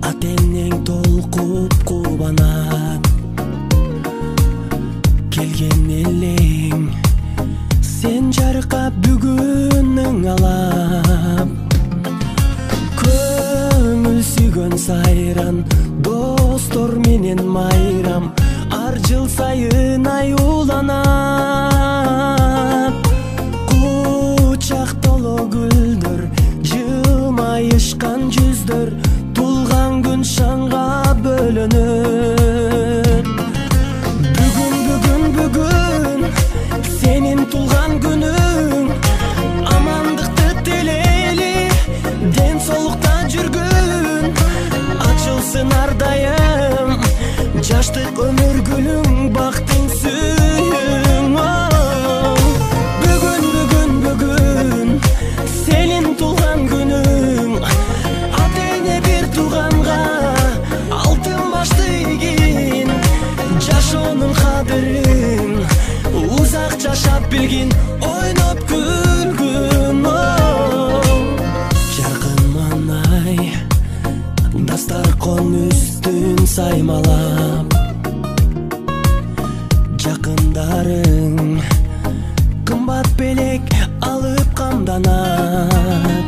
Атенең толкуп кубанат келген элең сен жаркап бүгүнүң алап көңүл сүйгөн сайран достор менен майрам ар жыл сайын аюуланат кучак толо гүлдөр жылмайышкан жүздөр тулган күн шаңга бөлөнөт бүгүн сенин тулган күнүң амандыкты тилейли ден соолукта жүргүн ачылсын ар дайым жаштык өмүр гүлүң бактың сүйүң бүгүн сенин тулган күнүң атене бир тууганга алтын башты ийгин жашоонун кадырын узак жашап билгин ойноп күлгүн жаркын маанай дастаркан үстүн саймалап